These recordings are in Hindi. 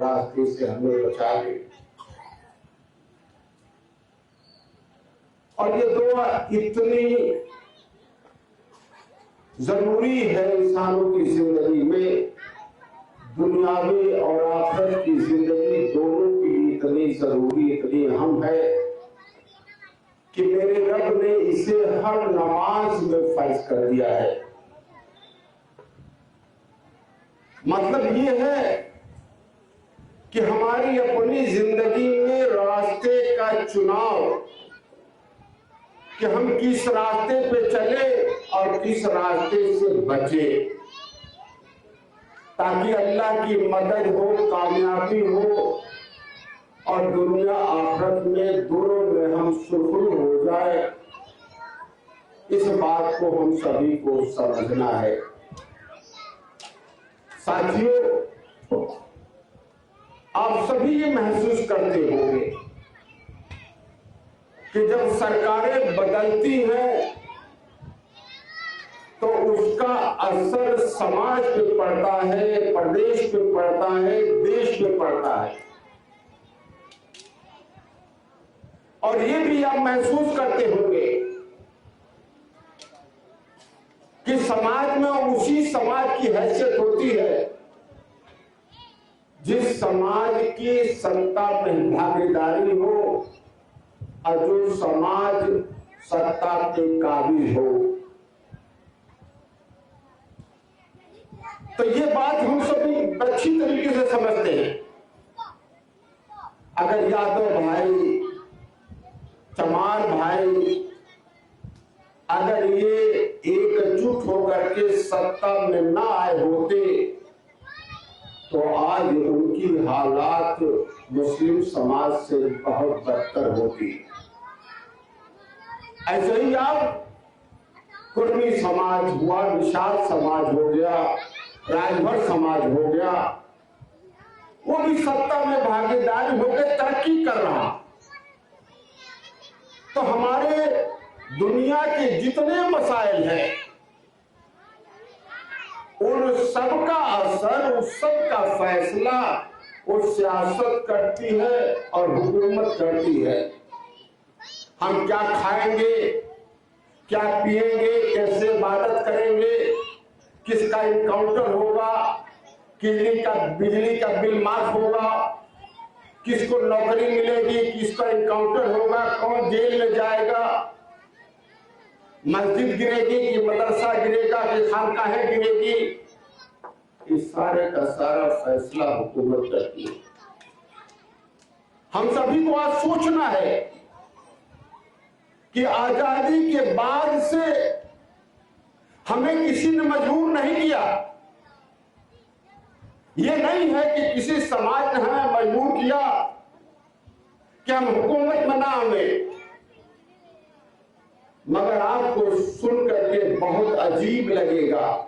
रास्ते से हमें बचा ले। और ये दुआ इतनी जरूरी है इंसानों की जिंदगी में, दुनियावी और आखिरत की जिंदगी दोनों की इतनी जरूरी, इतनी अहम है कि मेरे रब ने इसे हर नमाज में फर्ज कर दिया है। मतलब ये है कि हमारी अपनी जिंदगी में रास्ते का चुनाव, कि हम किस रास्ते पे चले और किस रास्ते से बचे, ताकि अल्लाह की मदद हो, कामयाबी हो और दुनिया आखिरत में दोनों में हम सुरखरू हो जाए। इस बात को हम सभी को समझना है। साथियों, आप सभी ये महसूस करते होंगे कि जब सरकारें बदलती हैं तो उसका असर समाज पे पड़ता है, प्रदेश पे पड़ता है, देश पे पड़ता है। और ये भी आप महसूस करते होंगे कि समाज में उसी समाज की हैसियत होती है जिस समाज की सत्ता में भागीदारी हो और जो समाज सत्ता के काबिल हो। तो ये बात हम सभी अच्छी तरीके से समझते हैं। अगर यादव भाई, चमार भाई अगर ये एकजुट होकर के सत्ता में ना आए होते तो आज उनकी हालात मुस्लिम समाज से बहुत बदतर होती। ऐसे ही आप कुर्मी समाज हुआ, निषाद समाज हो गया, राजभर समाज हो गया, वो भी सत्ता में भागीदारी होकर तरक्की कर रहा। तो हमारे दुनिया के जितने मसाइल हैं उन सबका असर, उस सबका फैसला वो सियासत करती है और हुकूमत करती है। हम क्या खाएंगे, क्या पिएंगे, कैसे इबादत करेंगे, किसका इनकाउंटर होगा, बिजली का बिल माफ होगा, किसको नौकरी मिलेगी, किसका इनकाउंटर होगा, कौन जेल में जाएगा, मस्जिद गिरेगी कि मदरसा गिरेगा कि खानकाहें गिरेगी, इस सारे का सारा फैसला हुकूमत करती है। हम सभी को आज सोचना है कि आजादी के बाद से हमें किसी ने मजबूर नहीं किया। ये नहीं है कि किसी समाज ने हमें मजबूर किया कि हम हुकूमत में ना आए। मगर आपको सुन करके बहुत अजीब लगेगा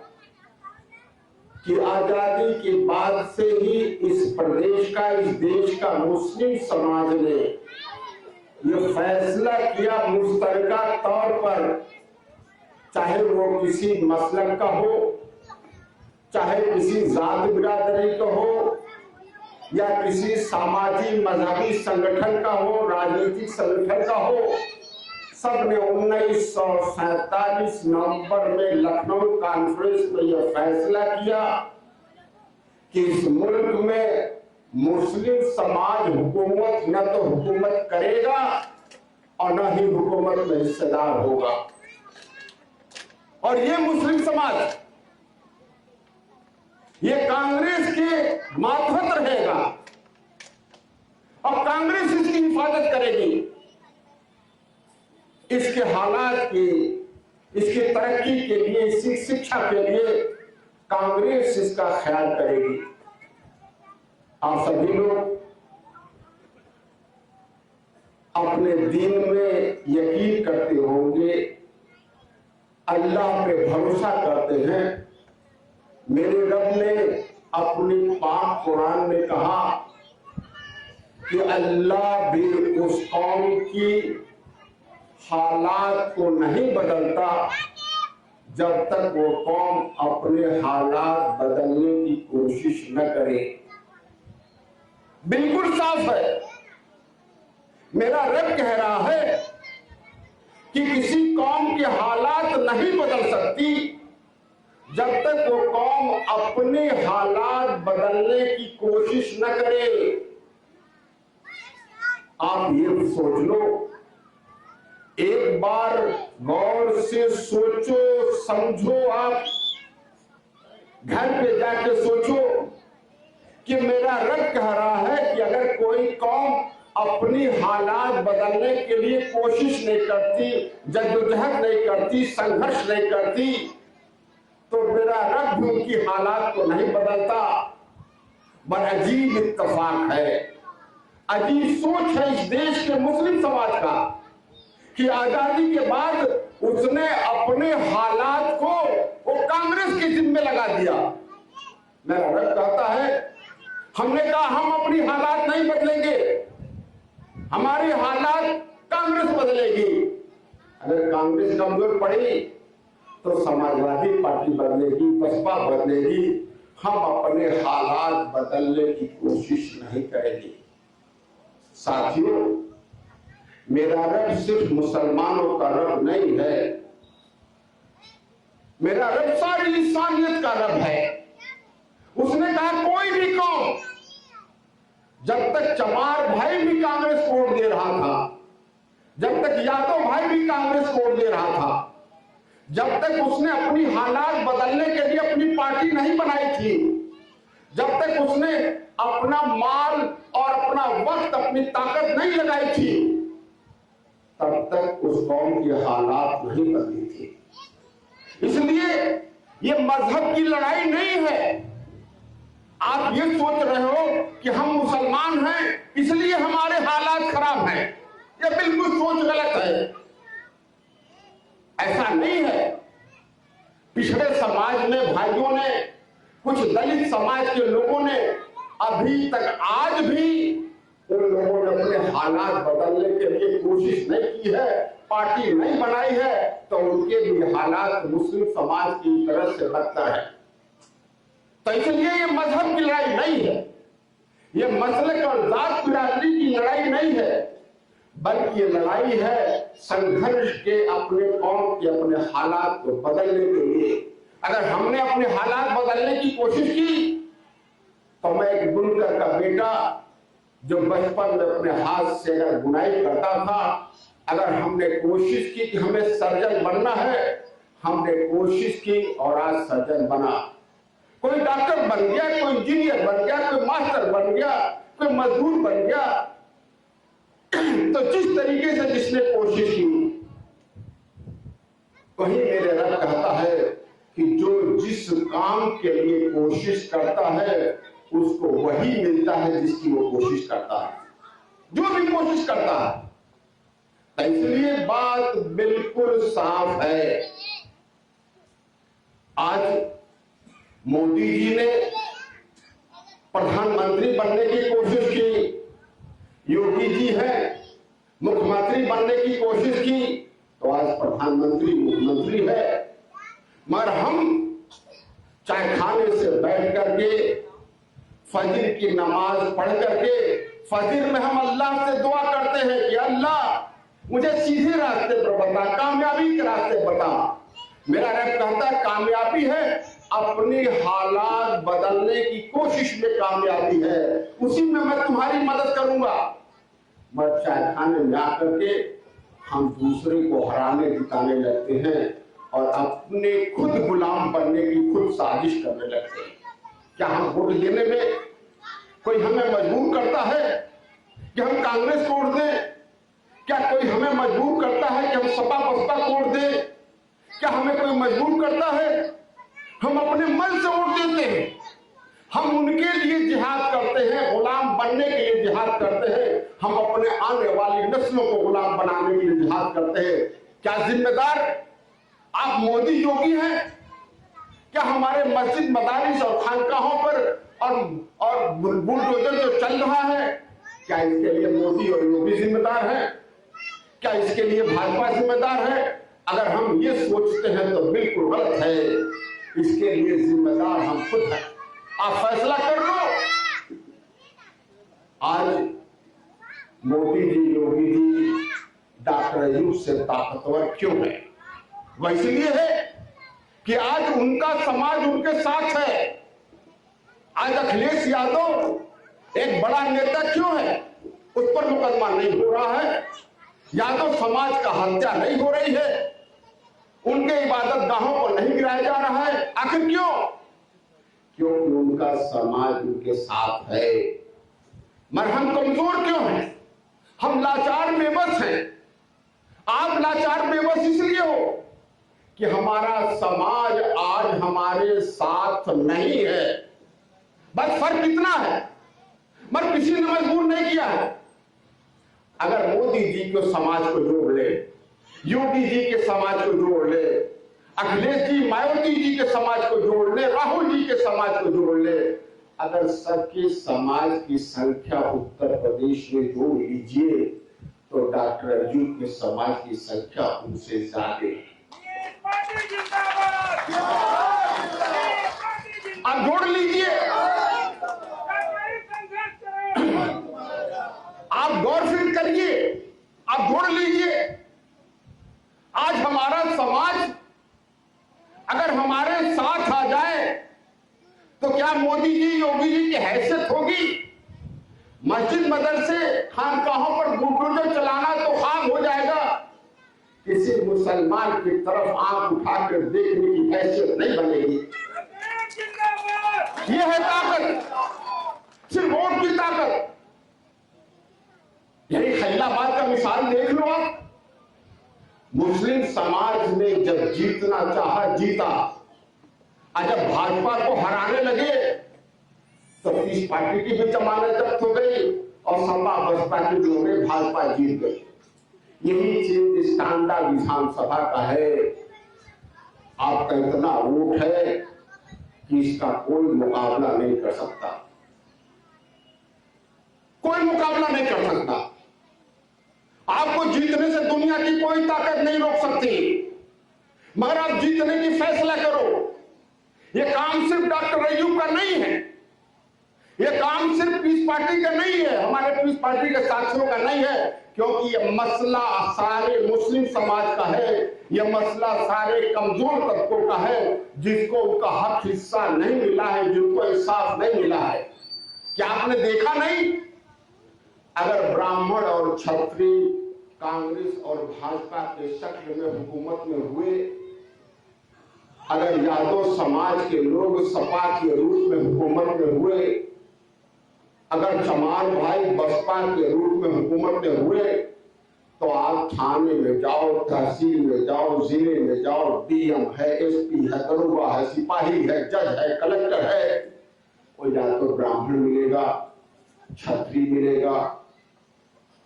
कि आजादी के बाद से ही इस प्रदेश का, इस देश का मुस्लिम समाज ने यह फैसला किया मुश्तरका तौर पर, चाहे वो किसी मसलक का हो, चाहे किसी जात बिरादरी का हो, या किसी सामाजिक मजहबी संगठन का हो, राजनीतिक संगठन का हो, सबने 1947 नवंबर में लखनऊ कॉन्फ्रेंस में यह फैसला किया कि इस मुल्क में मुस्लिम समाज हुकूमत न तो हुकूमत करेगा और न ही हुकूमत में हिस्सेदार होगा। और ये मुस्लिम समाज ये कांग्रेस के मातहत रहेगा और कांग्रेस इसकी हिफाजत करेगी। इसके हालात की, इसकी तरक्की के लिए, इसकी शिक्षा के लिए कांग्रेस इसका ख्याल करेगी। आप सभी लोग अपने दीन में यकीन करते होंगे, अल्लाह पे भरोसा करते हैं। मेरे रब ने अपनी पाक कुरान में कहा कि अल्लाह भी उस कौम की हालात को नहीं बदलता जब तक वो कौम अपने हालात बदलने की कोशिश न करे। बिल्कुल साफ है। मेरा रब कह रहा है कि किसी कौम के हालात नहीं बदल सकती जब तक वो कौम अपने हालात बदलने की कोशिश न करे। आप ये सोच लो, एक बार गौर से सोचो, समझो, आप घर पे जाके सोचो कि मेरा रब कह रहा है कि अगर कोई कौम अपनी हालात बदलने के लिए कोशिश नहीं करती, जद्दोजहद नहीं करती, संघर्ष नहीं करती, तो मेरा रब भी उनकी हालात को नहीं बदलता। बड़ा अजीब इत्तेफाक है, अजीब सोच है इस देश के मुस्लिम समाज का कि आजादी के बाद उसने अपने हालात को वो कांग्रेस के जिम्मे लगा दिया। मेरा रब कहता है, हमने कहा हम अपनी हालात नहीं बदलेंगे, हमारी हालात कांग्रेस बदलेगी। अगर कांग्रेस कमजोर पड़ी तो समाजवादी पार्टी बदलेगी, बसपा बदलेगी, हम अपने हालात बदलने की कोशिश नहीं करेंगे। साथियों, मेरा रब सिर्फ मुसलमानों का रब नहीं है, मेरा रब सारी इंसानियत का रब है। उसने कहा कोई भी कौम, जब तक चमार भाई भी कांग्रेस को वोट दे रहा था, जब तक यादव भाई भी कांग्रेस को वोट दे रहा था, जब तक उसने अपनी हालात बदलने के लिए अपनी पार्टी नहीं बनाई थी, जब तक उसने अपना माल और अपना वक्त, अपनी ताकत नहीं लगाई थी, तब तक उस कौम की हालात नहीं बदली थी। इसलिए ये मजहब की लड़ाई नहीं है। आप ये सोच रहे हो कि हम मुसलमान हैं इसलिए हमारे हालात खराब हैं, ये बिल्कुल सोच गलत है। ऐसा नहीं है। पिछड़े समाज में भाइयों ने, कुछ दलित समाज के लोगों ने अभी तक, आज भी उन लोगों ने अपने हालात बदलने के लिए कोशिश नहीं की है, पार्टी नहीं बनाई है, तो उनके भी हालात मुस्लिम समाज की तरफ से बदतर है। तो इसलिए ये मजहब की लड़ाई नहीं है, ये मसलक और जात बिरादरी की लड़ाई नहीं है, बल्कि ये लड़ाई है संघर्ष के, अपने कौम के अपने हालात को बदलने के लिए। अगर हमने अपने हालात बदलने की कोशिश की तो मैं एक बुनकर का बेटा जो बचपन में अपने हाथ से अगर बुनाई करता था, अगर हमने कोशिश की कि हमें सर्जन बनना है, हमने कोशिश की और आज सर्जन बना। कोई डॉक्टर बन गया, कोई इंजीनियर बन गया, कोई मास्टर बन गया, कोई मजदूर बन गया। तो जिस तरीके से जिसने कोशिश की, वही मेरे रब कहता है कि जो जिस काम के लिए कोशिश करता है उसको वही मिलता है जिसकी वो कोशिश करता है, जो भी कोशिश करता है। तो इसलिए बात बिल्कुल साफ है। आज मोदी जी ने प्रधानमंत्री बनने की कोशिश की, योगी जी है मुख्यमंत्री बनने की कोशिश की, तो आज प्रधानमंत्री मुख्यमंत्री है। मगर हम चाय खाने से बैठ करके, फजर की नमाज पढ़ करके, फजर में हम अल्लाह से दुआ करते हैं कि अल्लाह मुझे सीधे रास्ते पर बता, कामयाबी के रास्ते बता। मेरा रब कहता है कामयाबी है अपनी हालात बदलने की कोशिश में कामयाबी है, उसी में मैं तुम्हारी मदद करूंगा। मगर चाय खाने में आकर के हम दूसरे को हराने जिताने लगते हैं और अपने खुद गुलाम बनने की खुद साजिश करने लगते हैं। क्या हम वोट देने में कोई हमें मजबूर करता है कि हम कांग्रेस को वोट दें? क्या कोई हमें मजबूर करता है कि हम सपा बसपा को वोट दें? क्या हमें कोई मजबूर करता है? हम अपने मन से वोट देते हैं। हम उनके लिए जिहाद करते हैं, गुलाम बनने के लिए जिहाद करते हैं। हम अपने आने वाली नस्लों को गुलाम बनाने के लिए जिहाद करते हैं। क्या जिम्मेदार आप मोदी योगी हैं? क्या हमारे मस्जिद, मदारिस और खानकाहों पर और बुलडोजर जो चल रहा है, क्या इसके लिए मोदी और योगी जिम्मेदार हैं? क्या इसके लिए भाजपा जिम्मेदार है? अगर हम ये सोचते हैं तो बिल्कुल गलत है। इसके लिए जिम्मेदार हम खुद हैं। आप फैसला कर लो। आज मोदी जी, योगी जी डॉक्टर अयूब से ताकतवर क्यों है? वह इसलिए है कि आज उनका समाज उनके साथ है। आज अखिलेश यादव एक बड़ा नेता क्यों है? उस पर मुकदमा नहीं हो रहा है, यादव समाज का हत्या नहीं हो रही है, उनके इबादत गाहों को नहीं गिराया जा रहा है। आखिर क्यों? क्योंकि उनका समाज उनके साथ है। मगर हम कमजोर क्यों हैं? हम लाचार बेबस हैं। आप लाचार बेबस इसलिए हो कि हमारा समाज आज हमारे साथ नहीं है। बस फर्क इतना है, मगर किसी ने मजबूर नहीं किया है। अगर मोदी जी को समाज को जोड़ ले, योगी जी के समाज को जोड़ ले, अखिलेश जी मायावती जी के समाज को जोड़ ले, राहुल जी के समाज को जोड़ ले, अगर सबके समाज की संख्या उत्तर प्रदेश में जोड़ लीजिए तो डॉक्टर अयूब के समाज की संख्या उनसे ज्यादा है। आप जोड़ लीजिए, आप गौर फिर करिए, आप जोड़ लीजिए। आज हमारा समाज अगर हमारे साथ आ जाए तो क्या मोदी जी, योगी जी की हैसियत होगी? मस्जिद मदरसे खानकाहों पर बुलडोजर चलाना तो खाम हो जाएगा, किसी मुसलमान की तरफ आंख उठाकर देखने की हैसियत नहीं बनेगी। ये है ताकत, सिर्फ वोट की ताकत। यही खैलाबाद का मिसाल देख लो आप। मुस्लिम समाज ने जब जीतना चाहा जीता, और जब भाजपा को हराने लगे तो पीस पार्टी की भी जमानत जब्त हो गई और सपा बसपा के जो में भाजपा जीत गई। यही चीज इस टांडा विधानसभा का है। आपका इतना वोट है कि इसका कोई मुकाबला नहीं कर सकता, कोई मुकाबला नहीं कर सकता। आपको जीतने से दुनिया की कोई ताकत नहीं रोक सकती, मगर आप जीतने की फैसला करो। यह काम सिर्फ डॉक्टर अयूब का नहीं है, यह काम सिर्फ पीस पार्टी का नहीं है, हमारे पीस पार्टी के साथियों का नहीं है, क्योंकि यह मसला सारे मुस्लिम समाज का है। यह मसला सारे कमजोर तबकों का है, जिसको उनका हक हिस्सा नहीं मिला है, जिनको इंसाफ नहीं मिला है। क्या आपने देखा नहीं? अगर ब्राह्मण और क्षत्रिय कांग्रेस और भाजपा के शक्ल में हुकूमत में हुए, अगर यादव समाज के लोग सपा के रूप में हुकूमत में हुए, अगर चमार भाई बसपा के रूप में हुकूमत में हुए, तो आप थाने में जाओ, तहसील में जाओ, जिले में जाओ, डीएम है, एसपी है, दरोगा है, सिपाही है, जज है, कलेक्टर है, वो या तो ब्राह्मण मिलेगा, क्षत्रिय मिलेगा,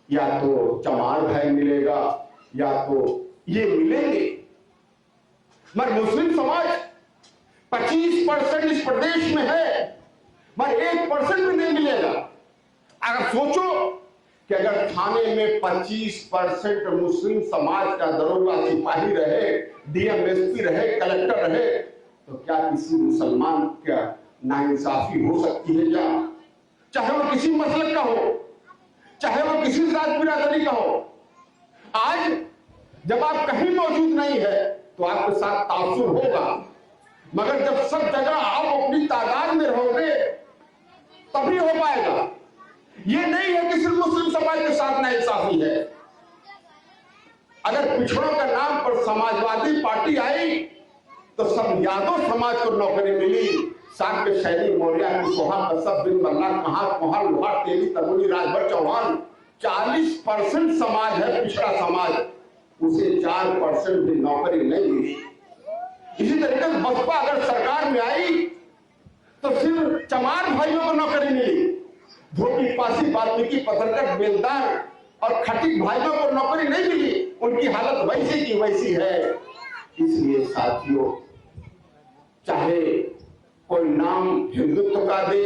या तो चमार भाई मिलेगा, या तो ये मिलेंगे। मगर मुस्लिम समाज 25% इस प्रदेश में है, मगर 1% भी नहीं मिलेगा। अगर सोचो कि अगर थाने में 25% मुस्लिम समाज का दरोगा सिपाही रहे, डीएम एसपी रहे, कलेक्टर रहे, तो क्या किसी मुसलमान का नाइंसाफी हो सकती है क्या? चाहे वो किसी मसलक का हो, चाहे वो किसी जात बिरादरी का हो। आज जब आप कहीं मौजूद नहीं है तो आपके साथ तासुर होगा, मगर जब सब जगह आप अपनी तादाद में रहोगे तभी हो पाएगा। ये नहीं है कि सिर्फ मुस्लिम समाज के साथ नाइंसाफी है। अगर पिछड़ों के नाम पर समाजवादी पार्टी आई तो सब यादव समाज को नौकरी मिली। साक्य शैली मौर्य कुशवाहा कसब बिन बल्ला कहां कोहल लोहार तेली तरुणी राजभर चौहान 40% समाज है पिछड़ा समाज, उसे 4% भी नौकरी नहीं मिली। इसी तरीके से बसपा अगर सरकार में आई तो सिर्फ चमार भाइयों को नौकरी मिली, धोबी पासी वाल्मीकि पत्रकार बेलदार और खटिक भाइयों को नौकरी नहीं मिली। उनकी हालत वैसी की वैसी है। इसलिए साथियों, चाहे कोई नाम हिंदुत्व का दे,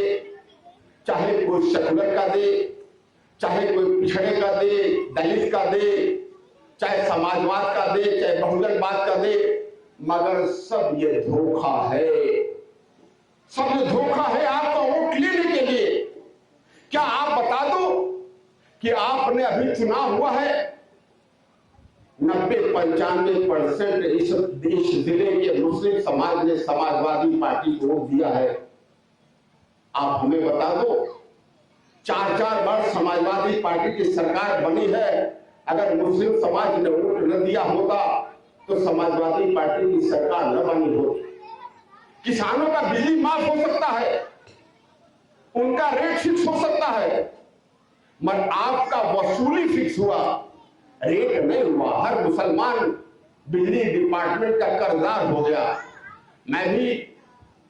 चाहे कोई सेकुलर का दे, चाहे कोई पिछड़े का दे, दलित का दे, चाहे समाजवाद का दे, चाहे बहुजनवाद का दे, मगर सब ये धोखा है, सब ये धोखा है आपका वोट लेने के लिए। क्या आप बता दो कि आपने अभी चुनाव हुआ है, 90-95% इस जिले के मुस्लिम समाज ने समाजवादी पार्टी को वोट दिया है। आप हमें बता दो, 4-4 वर्ष समाजवादी पार्टी की सरकार बनी है, अगर मुस्लिम समाज ने वोट न दिया होता तो समाजवादी पार्टी की सरकार न बनी होती। किसानों का बिजली माफ हो सकता है, उनका रेट फिक्स हो सकता है, मगर आपका वसूली फिक्स हुआ, रेट नहीं हुआ। हर मुसलमान बिजली डिपार्टमेंट का कर्जदार हो गया। मैं भी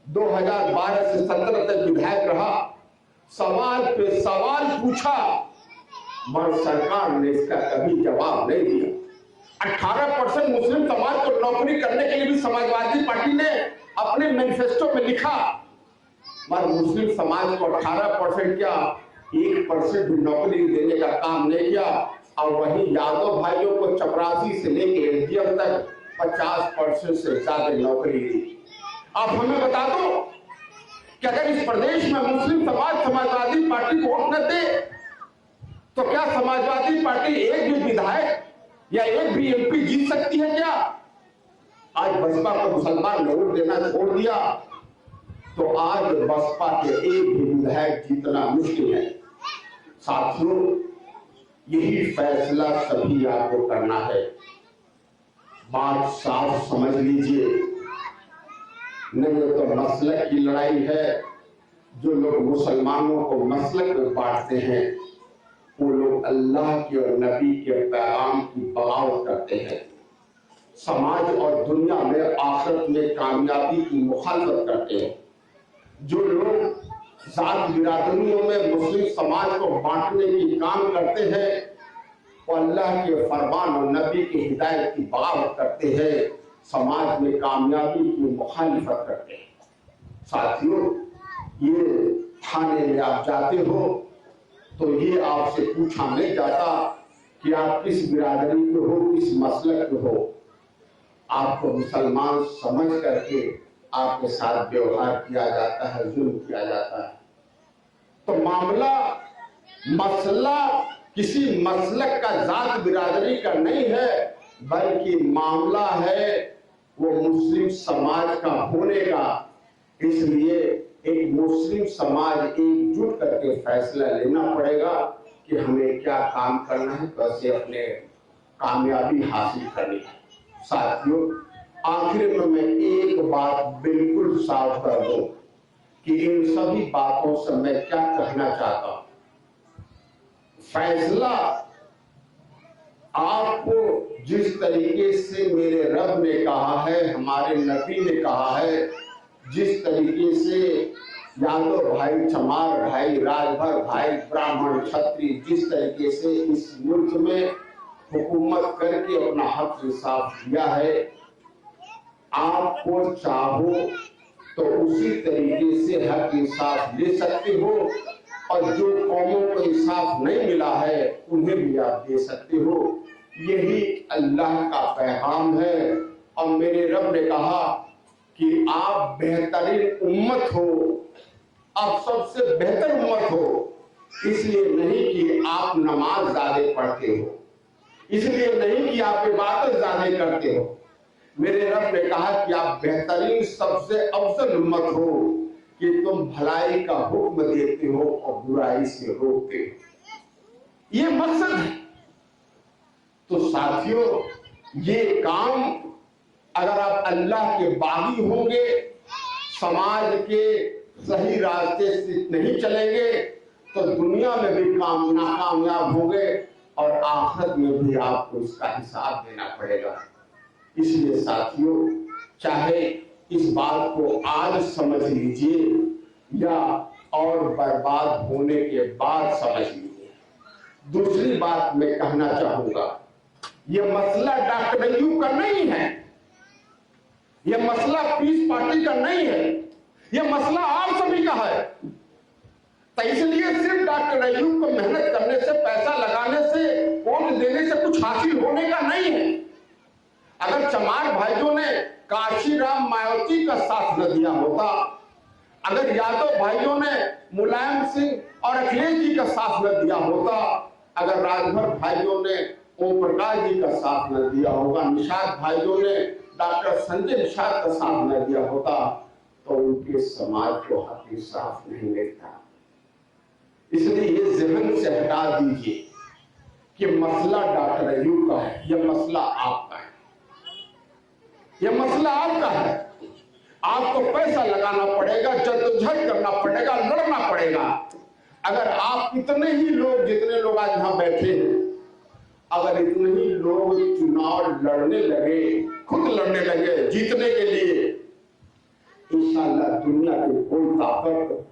2012 से 17 तक विधायक रहा, सवाल पे सवाल पूछा, मगर सरकार ने इसका कभी जवाब नहीं दिया। 18% मुस्लिम समाज को नौकरी करने के लिए भी समाजवादी पार्टी ने अपने मैनिफेस्टो में लिखा, मगर मुस्लिम समाज को 18% क्या 1% भी नौकरी देने का काम नहीं किया। और वहीं यादव भाइयों को चपरासी से लेकर एसडीएम तक 50% से ज्यादा नौकरी दी। आप हमें बता दो कि अगर इस प्रदेश में मुस्लिम समाज समाजवादी पार्टी को वोट न दे तो क्या समाजवादी पार्टी एक भी विधायक या एक भी एमपी जीत सकती है क्या? आज बसपा को मुसलमान ने वोट देना छोड़ दिया तो आज बसपा के एक भी विधायक जीतना मुश्किल है। साथियों, यही फैसला सभी आपको करना है। बात साफ समझ लीजिए, नहीं तो मसलक की लड़ाई है। जो लोग मुसलमानों को मसलक में बांटते हैं वो लोग अल्लाह के और नबी के पैगाम की बगावत करते हैं। समाज और दुनिया में आखिरत में कामयाबी की मुखालफत करते हैं। जो लोग जात बिरादरियों में मुस्लिम समाज को बांटने की काम करते हैं वो अल्लाह के फरमान और नबी की हिदायत की बगावत करते हैं, समाज में कामयाबी की मुखालिफत करते हैं। साथियों, ये थाने में आप जाते हो तो ये आपसे पूछा नहीं जाता कि आप किस बिरादरी के हो, किस मसलक के हो। आपको मुसलमान समझ करके आपके साथ व्यवहार किया जाता है, जुल्म किया जाता है। तो मसला किसी मसलक का, जात बिरादरी का नहीं है, बल्कि मामला है वो मुस्लिम समाज का होने का। इसलिए एक मुस्लिम समाज एकजुट करके फैसला लेना पड़ेगा कि हमें क्या काम करना है, कैसे अपने कामयाबी हासिल करनी है। साथियों, आखिर में मैं एक बात बिल्कुल साफ कर दूं कि इन सभी बातों से मैं क्या कहना चाहता हूं। फैसला आपको जिस तरीके से मेरे रब ने कहा है, हमारे नबी ने कहा है, जिस तरीके से यादव भाई, चमार भाई, राजभर भाई, ब्राह्मण, क्षत्रिय जिस तरीके से इस मुल्क में हुकूमत करके अपना हक इंसाफ दिया है, आपको चाहो तो उसी तरीके से हक इंसाफ ले सकते हो और जो कौमों को इंसाफ नहीं मिला है उन्हें भी आप दे सकते हो। यही अल्लाह का पैगाम है। और मेरे रब ने कहा कि आप बेहतरीन उम्मत हो, आप सबसे बेहतर उम्मत हो। इसलिए नहीं कि आप नमाज ज्यादा पढ़ते हो, इसलिए नहीं कि आप इबादत ज्यादा करते हो। मेरे रब ने कहा कि आप बेहतरीन सबसे अफजल उम्मत हो कि तुम भलाई का हुक्म देते हो और बुराई से रोकते हो। ये मकसद है। तो साथियों, ये काम अगर आप अल्लाह के बागी होंगे, समाज के सही रास्ते से नहीं चलेंगे तो दुनिया में भी नाकामयाब होंगे और आखिरत में भी आपको इसका हिसाब देना पड़ेगा। इसलिए साथियों, चाहे इस बात को आज समझ लीजिए या और बर्बाद होने के बाद समझ लीजिए। दूसरी बात मैं कहना चाहूंगा, यह मसला डॉक्टर अय्यूब का नहीं है, यह मसला पीस पार्टी का नहीं है, यह मसला आप सभी का है। तो इसलिए सिर्फ डॉक्टर अय्यूब को मेहनत करने से, पैसा लगाने से, वोट देने से कुछ हासिल होने का नहीं है। अगर चमार भाइयों ने काशीराम मायावती का साथ न दिया होता, अगर यादव भाइयों ने मुलायम सिंह और अखिलेश जी का साथ न दिया होता, अगर राजभर भाइयों ने ओम प्रकाश जी का साथ न दिया होगा, निषाद भाइयों ने डॉक्टर संजय निषाद का साथ न दिया होता, तो उनके समाज को हक इंसाफ नहीं मिलता। इसलिए ये जहन से हटा दीजिए कि मसला डॉक्टर अयूब का है, यह मसला आपका है, यह मसला आपका है। आपको पैसा लगाना पड़ेगा, जद्दोजहद करना पड़ेगा, लड़ना पड़ेगा। अगर आप इतने ही लोग, जितने लोग आज यहां बैठे हैं, अगर इतने ही लोग चुनाव लड़ने लगे, खुद लड़ने लगे जीतने के लिए, इंशाअल्लाह दुनिया की कोई ताकत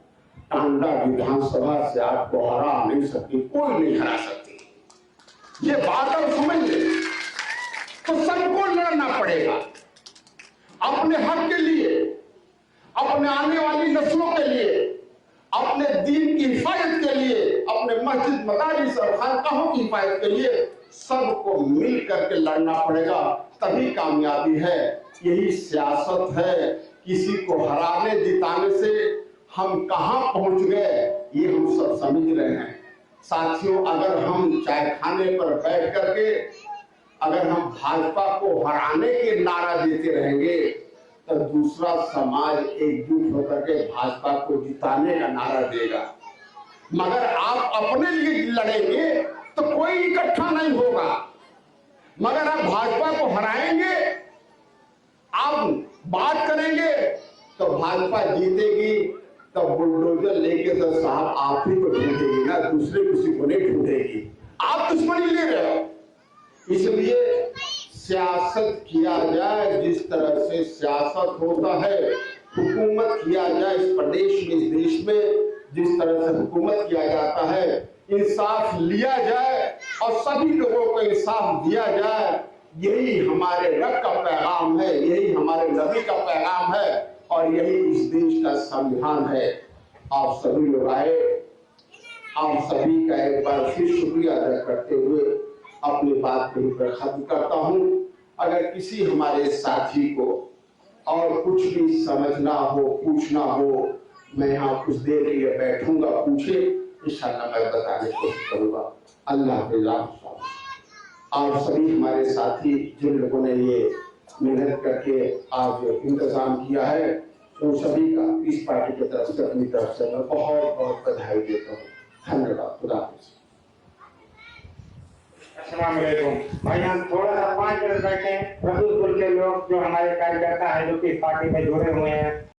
टांडा विधानसभा से आपको हरा नहीं सकती, कोई नहीं हरा सकती। ये बात आप समझ ले। तो सबको लड़ना पड़ेगा अपने हक के लिए, अपने आने वाली नस्लों के लिए, अपने दीन की हिफाजत के लिए, अपने मस्जिद मदारिस और खानकाहों की हिफाजत के लिए सबको मिल करके लड़ना पड़ेगा, तभी कामयाबी है। यही सियासत है। किसी को हराने जिताने से हम कहां पहुंच गए ये हम सब समझ रहे हैं। साथियों, अगर हम चाय खाने पर बैठ करके अगर हम भाजपा को हराने के नारा देते रहेंगे, तो दूसरा समाज एकजुट होकर के भाजपा को जिताने का नारा देगा। मगर आप अपने लिए लड़ेंगे तो कोई इकट्ठा नहीं होगा। मगर आप भाजपा को हराएंगे, आप बात करेंगे तो भाजपा जीतेगी, तो बुलडोजर लेके तो साहब आप ही को ढूंढेगी ना, दूसरे किसी को नहीं ढूंढेगी। आप दुश्मनी ले रहे हो। इसलिए सियासत किया जाए जिस तरह से सियासत होता है, हुकूमत किया जाए इस प्रदेश में, इस देश में जिस तरह से हुकूमत किया जाता है, इंसाफ लिया जाए और सभी लोगों को इंसाफ दिया जाए। यही हमारे रब का पैगाम है, यही हमारे नबी का पैगाम है और यही इस देश का संविधान है। आप सभी लोग आए, आप सभी का एक बार फिर शुक्रिया अदा करते हुए अपनी बात को खत्म करता हूं। अगर किसी हमारे साथी को और कुछ भी समझना हो, पूछना हो, मैं यहाँ कुछ देर के लिए बैठूंगा, पूछे, इंशाअल्लाह मैं बताने की कोशिश करूंगा। अल्लाह हाफ़िज़। आप सभी हमारे साथी जिन लोगों ने ये मेहनत करके आज इंतजाम किया है, उन सभी का इस पार्टी की तरफ से, अपनी तरफ से मैं बहुत बहुत बधाई देता हूँ। धन्यवाद। खुदा हाफ़िज़। अस्सलाम वालेकुम भाई, हम थोड़ा सा 5 मिनट बैठे। रसूलपुर के लोग जो हमारे कार्यकर्ता है, जो कि इस पार्टी में जुड़े हुए हैं,